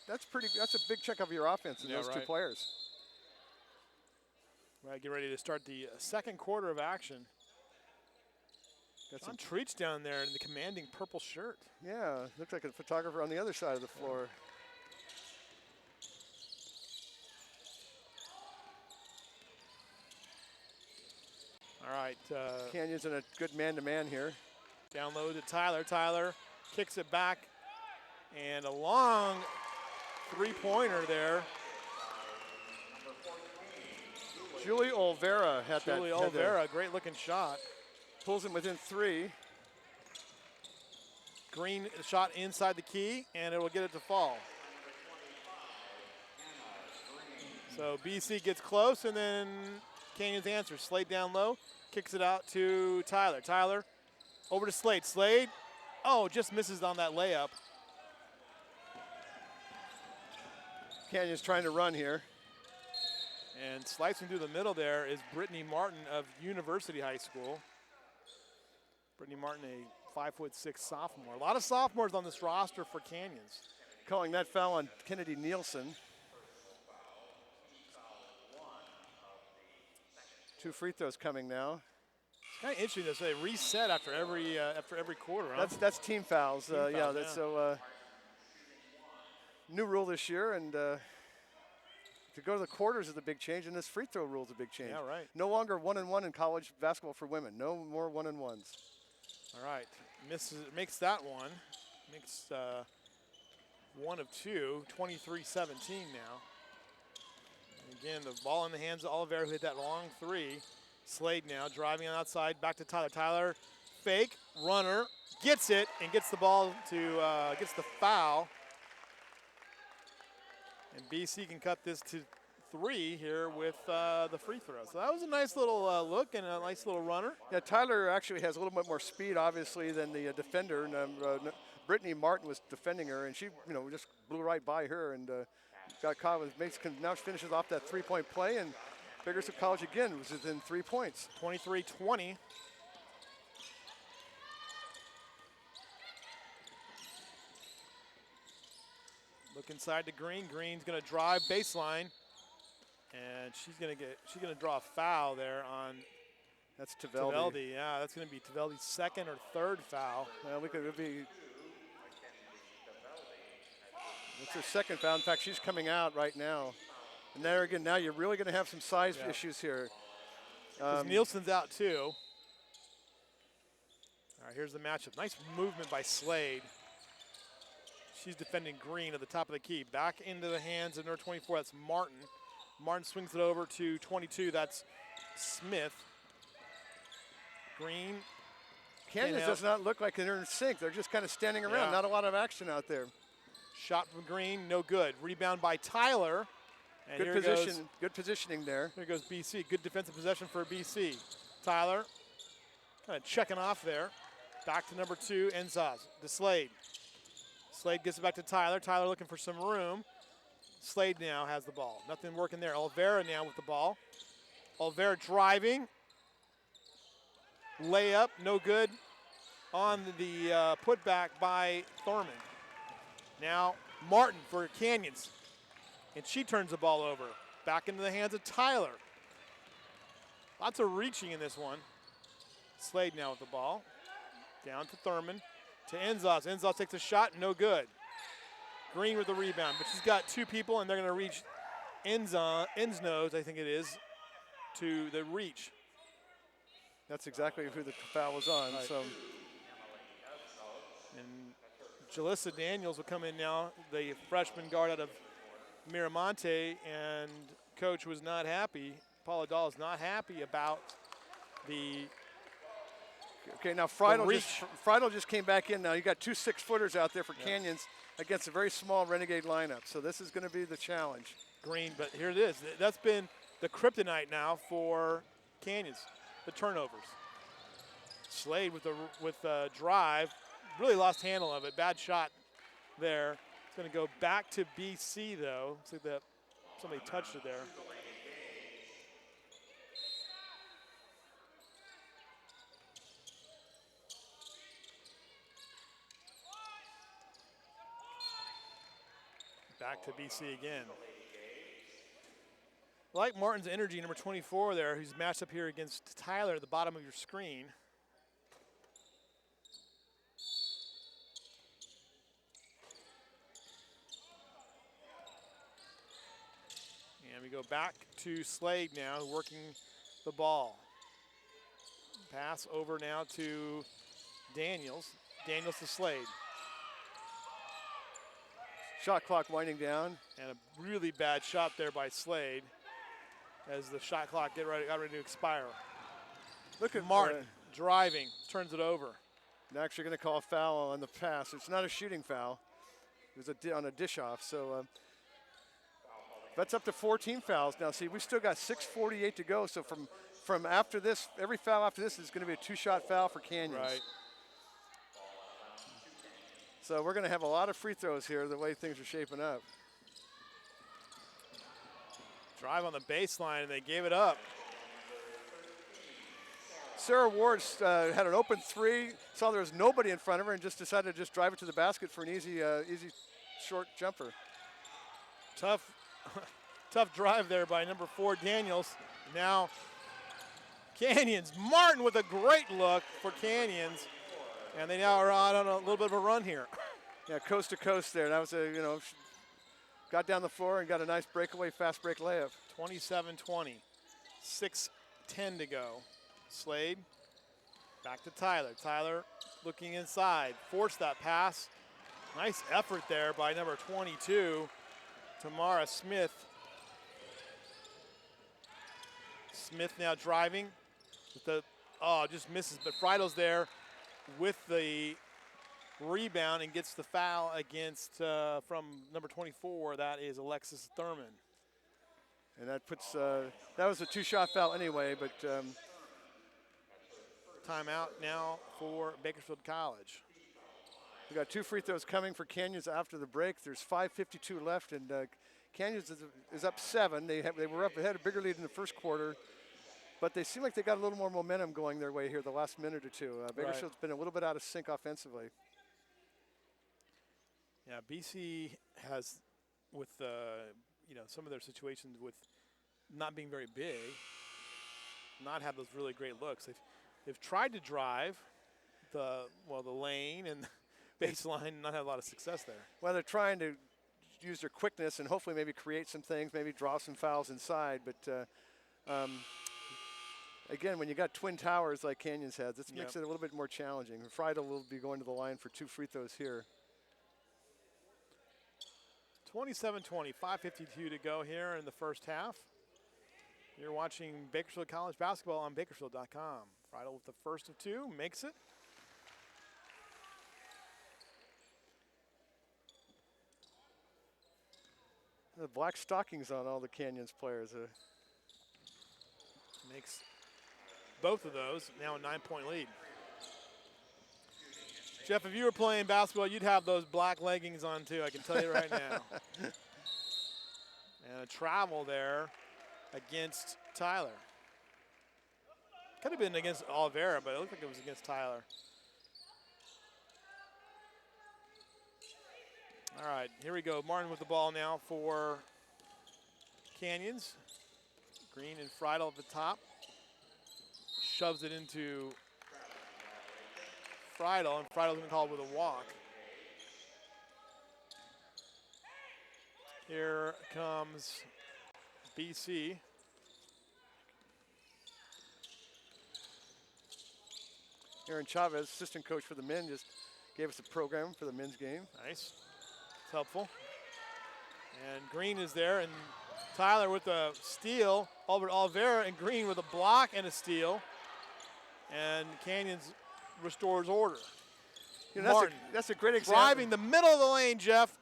That's a big check of your offense in those two players. Right, get ready to start the second quarter of action. Got some Treach down there in the commanding purple shirt. Yeah, looks like a photographer on the other side of the floor. All right. Canyon's in a good man-to-man here. Down low to Tyler. Tyler kicks it back, and a long three-pointer there. Julie Olvera had that. Julie Olvera, great-looking shot. Pulls him within 3. Green shot inside the key, and it will get it to fall. So BC gets close, and then Canyon's answer. Slade down low, kicks it out to Tyler. Tyler over to Slade. Slade, just misses on that layup. Canyon's trying to run here. And slicing through the middle there is Brittany Martin of University High School. Brittany Martin, a 5'6" sophomore. A lot of sophomores on this roster for Canyons. Calling that foul on Kennedy Nielsen. 2 free throws coming now. It's kind of interesting to say reset after every quarter. Huh? That's team fouls. So new rule this year, and to go to the quarters is a big change, and this free throw rule is a big change. Yeah, right. No longer 1-and-1 in college basketball for women. No more 1-and-1s. All right, makes that one. Makes 1 of 2, 23-17 now. And again, the ball in the hands of Olivera, who hit that long 3. Slade now driving on outside, back to Tyler. Tyler, fake, runner, gets it, and gets the ball to, gets the foul. And BC can cut this to 3 here with the free throw. So that was a nice little look and a nice little runner. Yeah, Tyler actually has a little bit more speed, obviously, than the defender. And Brittany Martin was defending her, and she, just blew right by her and got caught with now she finishes off that 3-point play, and Bakersfield College again was within 3 points. 23-20. Look inside to Green. Green's going to drive baseline, and she's going to draw a foul there on. That's Taveldi. Yeah, that's going to be Taveldi's second or third foul. Well, it's her second foul. In fact, she's coming out right now. And there again, now you're really going to have some size issues here. Nielsen's out too. All right, here's the matchup. Nice movement by Slade. She's defending Green at the top of the key. Back into the hands of number 24. That's Martin. Martin swings it over to 22. That's Smith. Green. Kansas does not look like they're in sync. They're just kind of standing around. Not a lot of action out there. Shot from Green, no good. Rebound by Tyler. And good positioning there. Here goes BC. Good defensive possession for BC. Tyler kind of checking off there. Back to number 2, Enzaz. To Slade. Slade gets it back to Tyler. Tyler looking for some room. Slade now has the ball. Nothing working there. Olvera now with the ball. Olvera driving. Layup, no good on the putback by Thurman. Now Martin for Canyons. And she turns the ball over. Back into the hands of Tyler. Lots of reaching in this one. Slade now with the ball. Down to Thurman. To Enzaz. Enzaz takes a shot, no good. Green with the rebound, but she's got 2 people, and they're going to reach Enznos, I think it is, to the reach. That's exactly who the foul was on. Right. So, and Jalissa Daniels will come in now, the freshman guard out of Miramonte, and coach was not happy. Paula Dahl is not happy about the. Okay, now Friedel just came back in now. You got 2 6-footers out there for Canyons against a very small Renegade lineup. So this is going to be the challenge. Green, but here it is. That's been the kryptonite now for Canyons, the turnovers. Slade with the drive, really lost handle of it. Bad shot there. It's going to go back to BC though. Looks like that somebody touched it there. Back to BC again. I like Martin's energy, number 24 there, who's matched up here against Tyler at the bottom of your screen. And we go back to Slade now, working the ball. Pass over now to Daniels. Daniels to Slade. Shot clock winding down. And a really bad shot there by Slade as the shot clock got ready to expire. Look at Martin driving, turns it over. They're actually going to call a foul on the pass. It's not a shooting foul. It was on a dish off. So that's up to 14 fouls. Now, see, we still got 6:48 to go. So from after this, every foul after this is going to be a two-shot foul for Canyons. Right. So we're going to have a lot of free throws here the way things are shaping up. Drive on the baseline, and they gave it up. Sarah Ward had an open three, saw there was nobody in front of her, and just decided to just drive it to the basket for an easy short jumper. Tough drive there by number 4, Daniels. Now, Canyons. Martin with a great look for Canyons. And they now are on a little bit of a run here. Yeah, coast to coast there. That was got down the floor and got a nice breakaway, fast break layup. 27-20, 6:10 to go. Slade, back to Tyler. Tyler looking inside, forced that pass. Nice effort there by number 22, Tamara Smith. Smith now driving. Just misses, but Freidel's there with the rebound and gets the foul against from number 24. That is Alexis Thurman. And that puts that was a two-shot foul anyway, but timeout now for Bakersfield College. We got 2 free throws coming for Canyons after the break. There's 5:52 left, and Canyons is up 7. They were up ahead, a bigger lead in the first quarter, but they seem like they got a little more momentum going their way here the last minute or two. Bakersfield's been a little bit out of sync offensively. Yeah, BC has, with some of their situations with not being very big, not have those really great looks. They've tried to drive the lane and baseline, and not have a lot of success there. Well, they're trying to use their quickness and hopefully maybe create some things, maybe draw some fouls inside. But again, when you got twin towers like Canyons has, this makes it a little bit more challenging. Friedel will be going to the line for 2 free throws here. 27-20, 5:52 to go here in the first half. You're watching Bakersfield College basketball on Bakersfield.com. Friedel with the first of 2, makes it. The black stockings on all the Canyons players. Makes both of those, now a 9-point lead. Jeff, if you were playing basketball, you'd have those black leggings on too, I can tell you right now. And a travel there against Tyler. Could have been against Oliveira, but it looked like it was against Tyler. All right, here we go. Martin with the ball now for Canyons. Green and Friedel at the top. Shoves it into Friedel, and Friedel's going to call it with a walk. Here comes BC. Aaron Chavez, assistant coach for the men, just gave us a program for the men's game. Nice. It's helpful. And Green is there, and Tyler with a steal over Oliveira, and Green with a block and a steal. And Canyons restores order. Martin, that's a great example. Driving the middle of the lane, Jeff.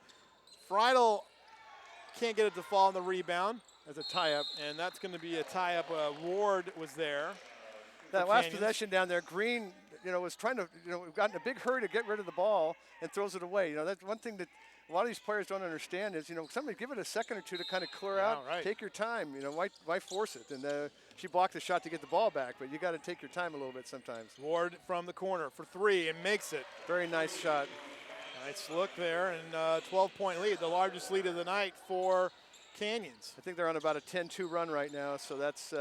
Friedel can't get it to fall on the rebound. As a tie-up. And that's going to be a tie-up. Ward was there. That last possession down there, Green, was trying to, got in a big hurry to get rid of the ball and throws it away. That's one thing that a lot of these players don't understand is, somebody give it a second or two to kind of clear out. Right. Take your time. Why force it? And she blocked the shot to get the ball back, but you got to take your time a little bit sometimes. Ward from the corner for 3 and makes it. Very nice shot. Nice look there, and 12-point lead, the largest lead of the night for Canyons. I think they're on about a 10-2 run right now, so that's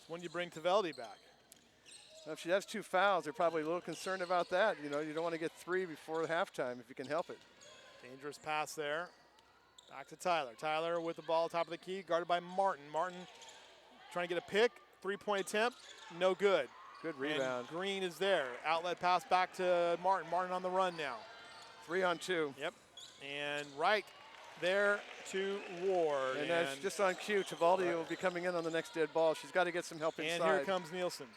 When you bring Taveldi back. if she has 2 fouls, they're probably a little concerned about that. You know, you don't want to get 3 before halftime if you can help it. Dangerous pass there. Back to Tyler. Tyler with the ball top of the key, guarded by Martin. Martin trying to get a pick. 3-point attempt, no good. Good rebound. And Green is there. Outlet pass back to Martin. Martin on the run now. 3-on-2. Yep. And right there to Ward. And that's just on cue. Tavaldi will be coming in on the next dead ball. She's got to get some help inside. And here comes Nielsen.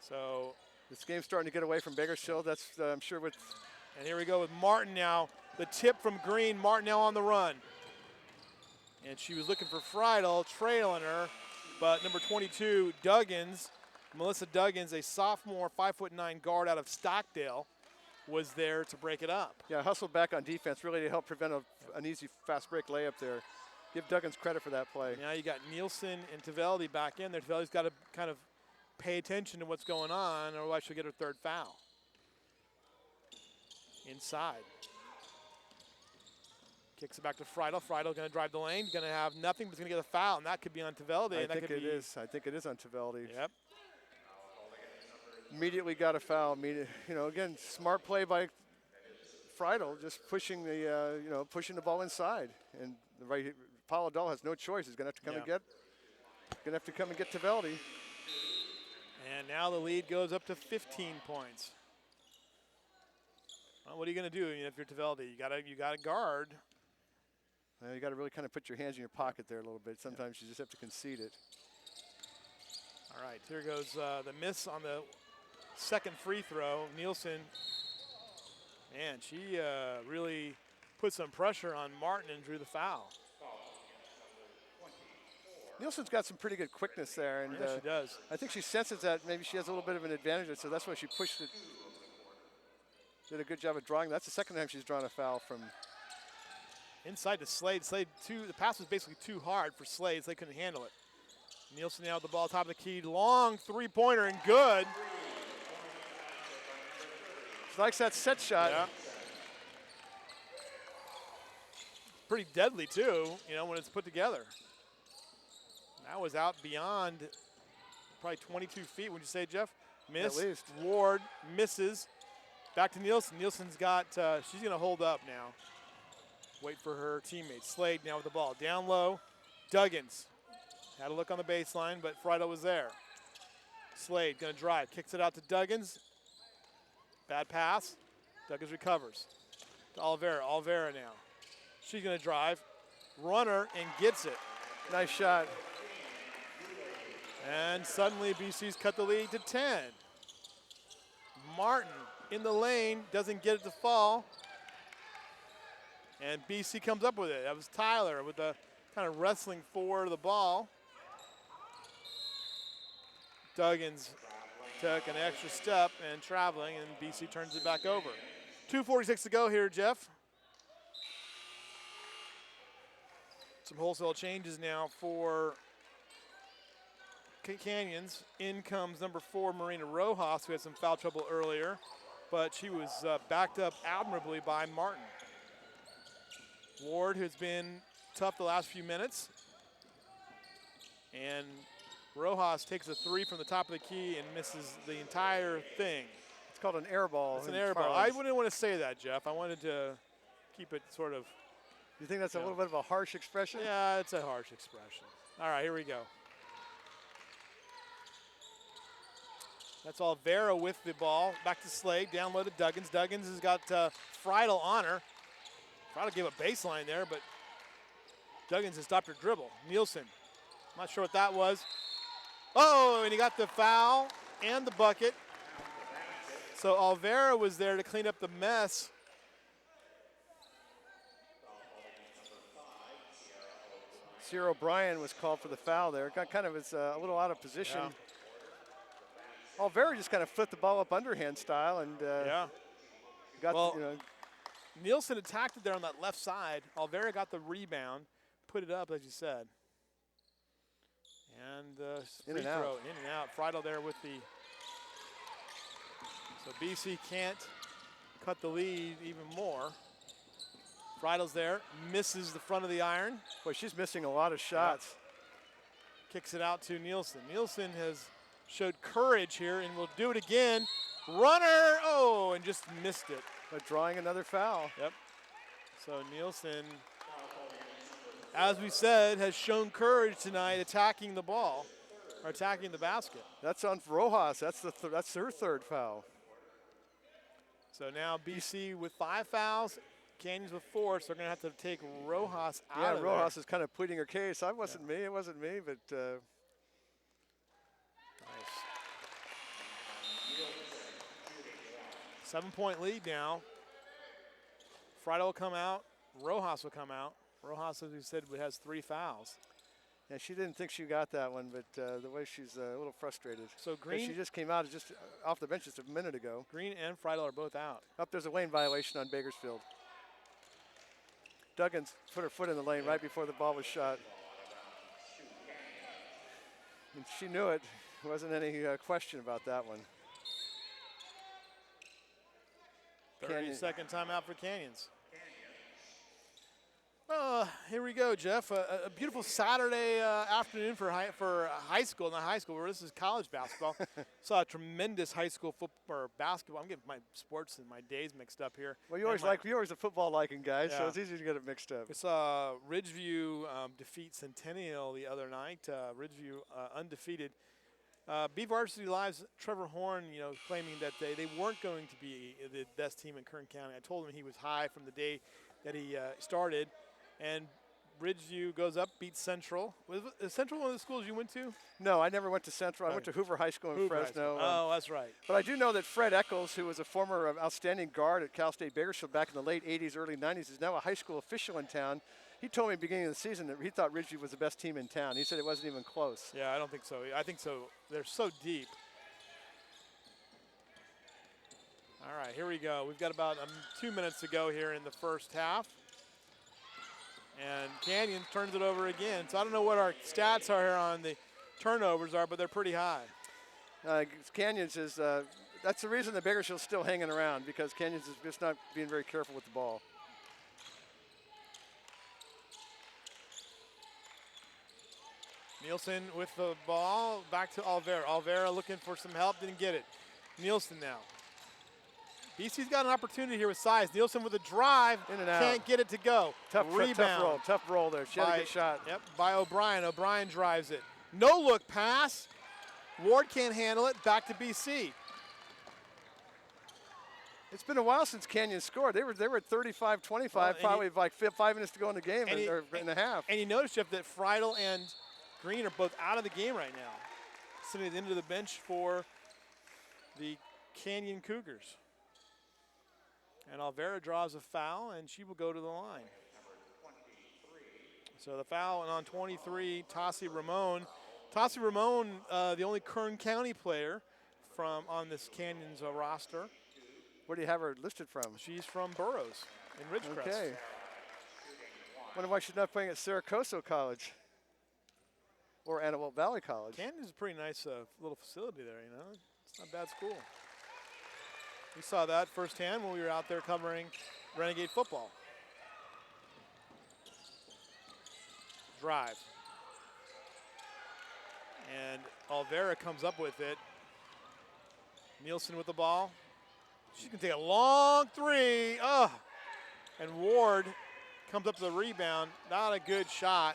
So this game's starting to get away from Bakersfield. That's I'm sure with. And here we go with Martin now. The tip from Green. Martin now on the run. And she was looking for Friedel, trailing her. But number 22, Duggins, Melissa Duggins, a sophomore, 5'9" guard out of Stockdale, was there to break it up. Yeah, hustled back on defense really to help prevent an easy fast break layup there. Give Duggins credit for that play. Now you got Nielsen and Taveldi back in there. Taveldi's got to kind of pay attention to what's going on, or otherwise she'll get her 3rd foul. Inside. Kicks it back to Friedel. Friedel going to drive the lane. Going to have nothing, but he's going to get a foul, and that could be on Taveldi. I think it is. I think it is on Taveldi. Yep. Immediately got a foul. You know, again, smart play by Friedel, just pushing the pushing the ball inside, and Paula Dahl has no choice. He's going to have to come and get Taveldi. And now the lead goes up to 15 points. Well, what are you going to do if you're Taveldi? You got to guard. You got to really kind of put your hands in your pocket there a little bit. Sometimes you just have to concede it. All right, here goes the miss on the second free throw. Nielsen, man, she really put some pressure on Martin and drew the foul. Nielsen's got some pretty good quickness there, and yeah, she does. I think she senses that maybe she has a little bit of an advantage, so that's why she pushed it. Did a good job of drawing. That's the second time she's drawn a foul from. Inside to Slade. Slade, the pass was basically too hard for Slade, so they couldn't handle it. Nielsen now with the ball top of the key. Long three-pointer and good. She likes that set shot. Yeah. Pretty deadly, too, when it's put together. That was out beyond probably 22 feet, would you say, Jeff? Miss. At least. Ward misses. Back to Nielsen. Nielsen's got, she's going to hold up now. Wait for her teammate. Slade now with the ball. Down low. Duggins. Had a look on the baseline, but Friedel was there. Slade going to drive. Kicks it out to Duggins. Bad pass. Duggins recovers. To Oliveira. Oliveira now. She's going to drive. Runner and gets it. Nice shot. And suddenly BC's cut the lead to 10. Martin in the lane, doesn't get it to fall. And BC comes up with it. That was Tyler with the kind of wrestling for the ball. Duggins took an extra step and traveling, and BC turns it back over. 2:46 to go here, Jeff. Some wholesale changes now for Canyons. In comes number 4, Marina Rojas, who had some foul trouble earlier, but she was backed up admirably by Martin. Ward, who's been tough the last few minutes. And Rojas takes a 3 from the top of the key and misses the entire thing. It's called an air ball. It's an air ball. I wouldn't want to say that, Jeff. I wanted to keep it sort of. You think that's a little bit of a harsh expression? Yeah, it's a harsh expression. All right, here we go. That's all Vera with the ball. Back to Slade, down low to Duggins. Duggins has got Friedel on her. Friedel gave a baseline there, but Duggins has stopped her dribble. Nielsen, not sure what that was. Oh, and he got the foul and the bucket. So Alvera was there to clean up the mess. Sierra O'Brien was called for the foul there. Got kind of a little out of position. Yeah. Alvera just kind of flipped the ball up underhand style and got Nielsen attacked it there on that left side. Alvera got the rebound, put it up as you said. And free throw, in and out. Friedel there with the. So BC can't cut the lead even more. Freidel's there, misses the front of the iron. Boy, she's missing a lot of shots. Kicks it out to Nielsen. Nielsen has showed courage here and will do it again. Runner, oh, and just missed it. But drawing another foul. Yep. So Nielsen, as we said, has shown courage tonight attacking the ball, or attacking the basket. That's on Rojas. That's her third foul. So now BC with 5 fouls, Canyons with 4, so they're going to have to take Rojas out of Rojas there. is kind of pleading her case. It wasn't me, but Nice. 7-point lead now. Friday will come out. Rojas will come out. Rojas, as we said, has 3 fouls. yeah, she didn't think she got that one, but the way she's a little frustrated. So She Green, just came out just off the bench just a minute ago. Green and Friday are both out. Up there's a lane violation on Bakersfield. Duggins put her foot in the lane right before the ball was shot. And she knew it. There wasn't any question about that one. 30-second timeout for Canyons. Here we go, Jeff. A beautiful Saturday afternoon for high school. Not high school, where this is college basketball. Saw a tremendous high school football or basketball. I'm getting my sports and my days mixed up here. Well, you're always a football liking guy, so Yeah. it's easy to get it mixed up. We saw Ridgeview defeat Centennial the other night. Ridgeview undefeated. B Varsity Live's Trevor Horn, claiming that they weren't going to be the best team in Kern County. I told him he was high from the day that he started. And Ridgeview goes up, beats Central. Is Central one of the schools you went to? No, I never went to Central. I went to Hoover High School in Hoover High Fresno. School. Oh, that's right. But I do know that Fred Eccles, who was a former outstanding guard at Cal State Bakersfield back in the late 80s, early 90s, is now a high school official in town. He told me at the beginning of the season that he thought Ridgeview was the best team in town. He said it wasn't even close. Yeah, I don't think so. I think so. They're so deep. All right, here we go. We've got about 2 minutes to go here in the first half. And Canyon turns it over again. So I don't know what our stats are here on the turnovers are, but they're pretty high. Canyons is, that's the reason the Bakersfield's still hanging around, because Canyons is just not being very careful with the ball. Nielsen with the ball, back to Alvera. Alvera looking for some help, didn't get it. Nielsen now. BC's got an opportunity here with size. Nielsen with a drive, In and out. can't get it to go. Rebound. Tough roll there. She had a good shot. Yep, by O'Brien. O'Brien drives it. No look pass. Ward can't handle it. Back to BC. It's been a while since Canyon scored. They were at 35-25, Well, probably like 5 minutes to go in the game, and or in the half. And you notice, Jeff, that Friedel and Green are both out of the game right now, sitting at the end of the bench for the Canyon Cougars. And Alvera draws a foul, and she will go to the line. So the foul on 23, Tassi Ramon. Tassi Ramon, the only Kern County player on this Canyons roster. Where do you have her listed from? She's from Burroughs in Ridgecrest. Okay. Wonder why she's not playing at Saracoso College or Antelope Valley College. Canyons is a pretty nice little facility there, It's not a bad school. We saw that firsthand when we were out there covering Renegade football. Drive. And Alvera comes up with it. Nielsen with the ball. She can take a long three. Oh! And Ward comes up to the rebound. Not a good shot.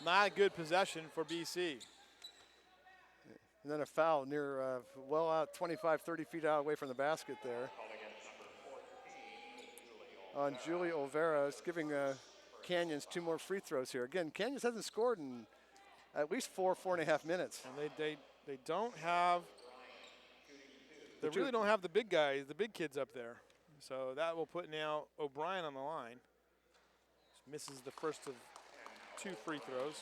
Not a good possession for BC. And then a foul near, well out 25, 30 feet out away from the basket there. On Julie Olvera, it's giving Canyons 2 more free throws here. Again, Canyons hasn't scored in at least 4.5 minutes. And they don't have, they really don't have the big guys, the big kids up there. So that will put now O'Brien on the line. Misses the first of 2 free throws.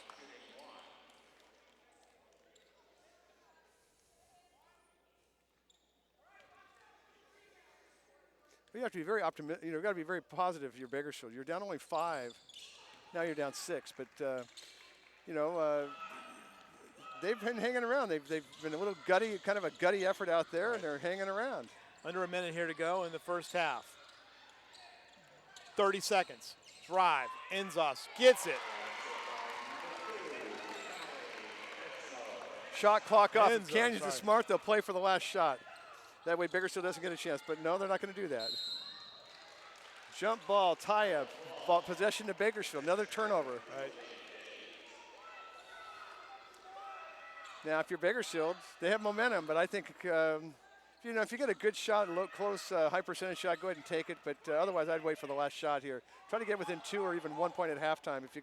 You have to be very optimistic. You've got to be very positive. You're Bakersfield. You're down only 5. Now you're down 6. But they've been hanging around. They've been a little gutty, kind of a gutty effort out there, and they're hanging around. Under a minute here to go in the first half. 30 seconds. Drive. Enzos gets it. Shot clock off. If Enzo, Canyons sorry. is smart, they'll play for the last shot. That way Bakersfield doesn't get a chance. But no, they're not going to do that. Jump ball, tie-up, ball possession to Bakersfield. Another turnover. Right. Now, if you're Bakersfield, they have momentum, but I think if you get a good shot, close, high percentage shot, go ahead and take it. But otherwise, I'd wait for the last shot here. Try to get within 2 or even 1 point at halftime if you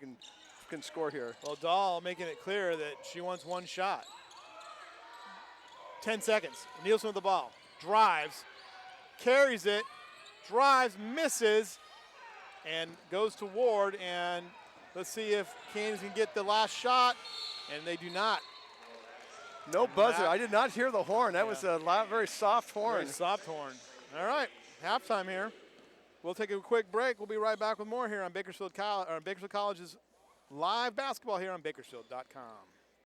can score here. Well, Dahl making it clear that she wants one shot. 10 seconds. Nielsen with the ball. Drives. Carries it. Drives. Misses. And goes to Ward. And let's see if Canyons can get the last shot. And they do not. No buzzer. I did not hear the horn. That was a very soft horn. Very soft horn. All right. Halftime here. We'll take a quick break. We'll be right back with more here on Bakersfield College's live basketball here on Bakersfield.com.